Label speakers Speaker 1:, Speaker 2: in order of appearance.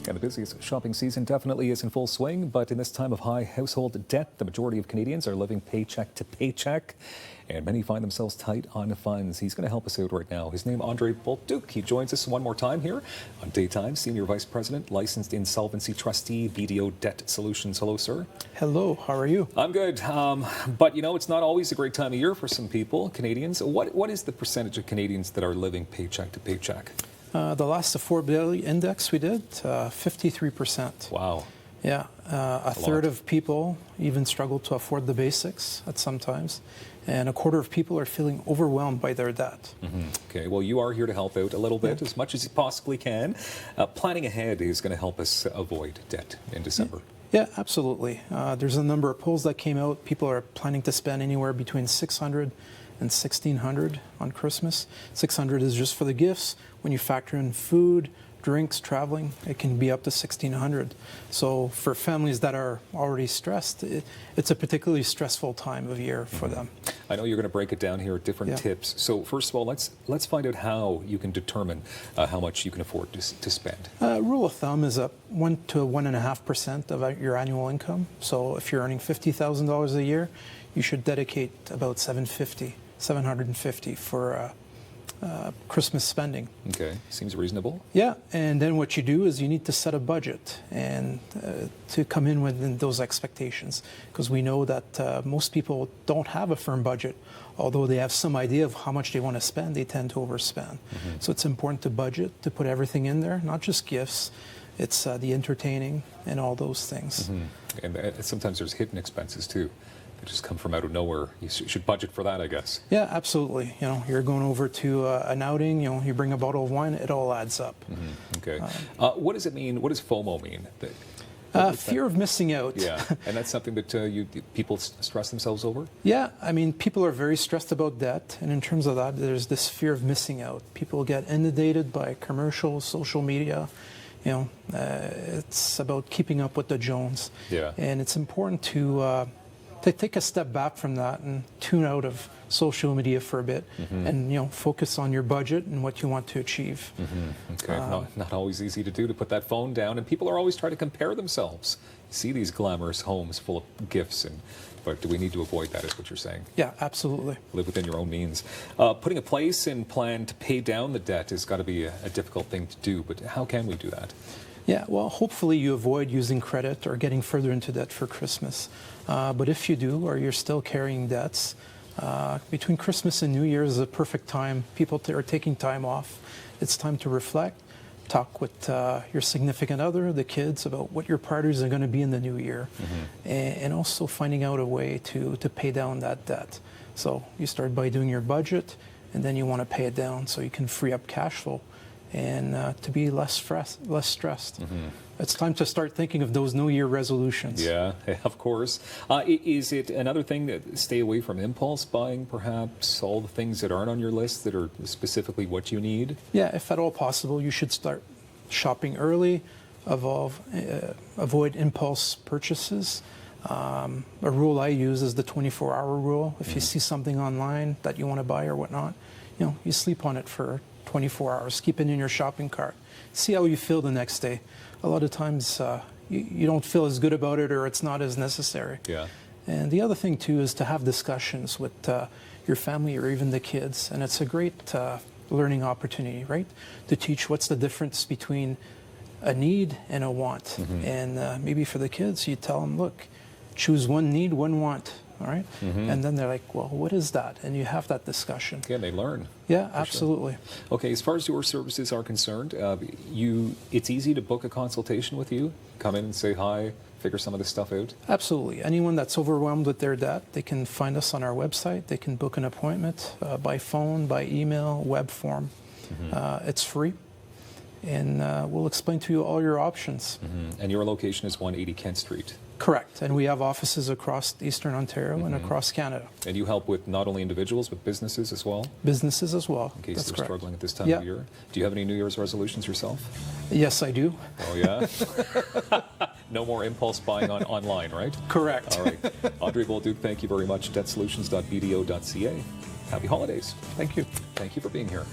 Speaker 1: And the busiest shopping season definitely is in full swing, but in this time of high household debt, the majority of Canadians are living paycheck to paycheck, and many find themselves tight on funds. He's going to help us out right now. His name, Bolduc. He joins us one more time here on Daytime. Senior Vice President, Licensed Insolvency Trustee, BDO Debt Solutions. Hello, sir.
Speaker 2: Hello, how are you?
Speaker 1: I'm good. But, you know, it's not always a great time of year for some people, Canadians. What is the percentage of Canadians that are living paycheck to paycheck?
Speaker 2: The last Affordability Index we did, 53%.
Speaker 1: Wow.
Speaker 2: Yeah, a third of people even struggle to afford the basics at some times, and a quarter of people are feeling overwhelmed by their debt.
Speaker 1: Okay, well, you are here to help out a little bit, as much as you possibly can. Planning ahead is going to help us avoid debt in December.
Speaker 2: Yeah, absolutely. There's a number of polls that came out. People are planning to spend anywhere between $600 and $1,600 on Christmas. $600 is just for the gifts. When you factor in food, drinks, traveling, it can be up to $1,600. So for families that are already stressed, it's a particularly stressful time of year for them.
Speaker 1: I know you're going to break it down here at different tips. So first of all, let's find out how you can determine how much you can afford to spend.
Speaker 2: Rule of thumb is up 1 to 1.5% of your annual income. So if you're earning $50,000 a year, you should dedicate about $750 for Christmas spending.
Speaker 1: Okay, seems reasonable.
Speaker 2: Yeah, and then what you do is you need to set a budget and to come in within those expectations, because we know that most people don't have a firm budget. Although they have some idea of how much they want to spend, they tend to overspend. So it's important to budget, to put everything in there, not just gifts. It's the entertaining and all those things.
Speaker 1: And sometimes there's hidden expenses too. They just come from out of nowhere. You should budget for that, I guess.
Speaker 2: Yeah, absolutely. You know, you're going over to an outing, you know, you bring a bottle of wine, it all adds up.
Speaker 1: Okay. What does it mean? What does FOMO mean?
Speaker 2: Fear of missing out.
Speaker 1: Yeah, and that's something that people stress themselves over?
Speaker 2: Yeah, I mean, people are very stressed about debt, and in terms of that, there's this fear of missing out. People get inundated by commercials, social media. You know, it's about keeping up with the Jones.
Speaker 1: Yeah.
Speaker 2: And it's important to take a step back from that and tune out of social media for a bit, and focus on your budget and what you want to achieve.
Speaker 1: Okay, not always easy to do, to put that phone down, and people are always trying to compare themselves. You see these glamorous homes full of gifts, but do we need to avoid that, is what you're saying?
Speaker 2: Yeah, absolutely.
Speaker 1: Live within your own means. Putting a place and plan to pay down the debt has got to be a difficult thing to do, but how can we do that?
Speaker 2: Yeah, well, hopefully you avoid using credit or getting further into debt for Christmas. But if you do, or you're still carrying debts, between Christmas and New Year's is a perfect time. People are taking time off. It's time to reflect, talk with your significant other, the kids, about what your priorities are going to be in the new year, and also finding out a way to pay down that debt. So you start by doing your budget, and then you want to pay it down so you can free up cash flow and to be less stressed. It's time to start thinking of those New Year resolutions.
Speaker 1: Yeah, of course. Is it another thing that stay away from impulse buying, perhaps? All the things that aren't on your list that are specifically what you need?
Speaker 2: Yeah, if at all possible, you should start shopping early, avoid impulse purchases. A rule I use is the 24-hour rule. If you see something online that you want to buy or whatnot, you sleep on it for 24 hours. Keep it in your shopping cart. See how you feel the next day. A lot of times you don't feel as good about it, or it's not as necessary.
Speaker 1: Yeah.
Speaker 2: And the other thing too is to have discussions with your family or even the kids. And it's a great learning opportunity, right? To teach what's the difference between a need and a want. And maybe for the kids, you tell them, look, choose one need, one want. All right, and then they're like, well, what is that? And you have that discussion.
Speaker 1: Yeah, they learn.
Speaker 2: Yeah, absolutely.
Speaker 1: Sure. Okay, as far as your services are concerned, it's easy to book a consultation with you, come in and say hi, figure some of this stuff out?
Speaker 2: Absolutely. Anyone that's overwhelmed with their debt, they can find us on our website. They can book an appointment by phone, by email, web form. It's free. And we'll explain to you all your options.
Speaker 1: And your location is 180 Kent Street.
Speaker 2: Correct. And we have offices across Eastern Ontario and across Canada.
Speaker 1: And you help with not only individuals, but businesses as well?
Speaker 2: Businesses as well.
Speaker 1: In case
Speaker 2: That's
Speaker 1: they're
Speaker 2: correct.
Speaker 1: struggling at this time of year. Do you have any New Year's resolutions yourself?
Speaker 2: Yes, I do.
Speaker 1: Oh, yeah? No more impulse buying online, right?
Speaker 2: Correct.
Speaker 1: All right. Bolduc, thank you very much. DebtSolutions.bdo.ca. Happy holidays.
Speaker 2: Thank you.
Speaker 1: Thank you for being here.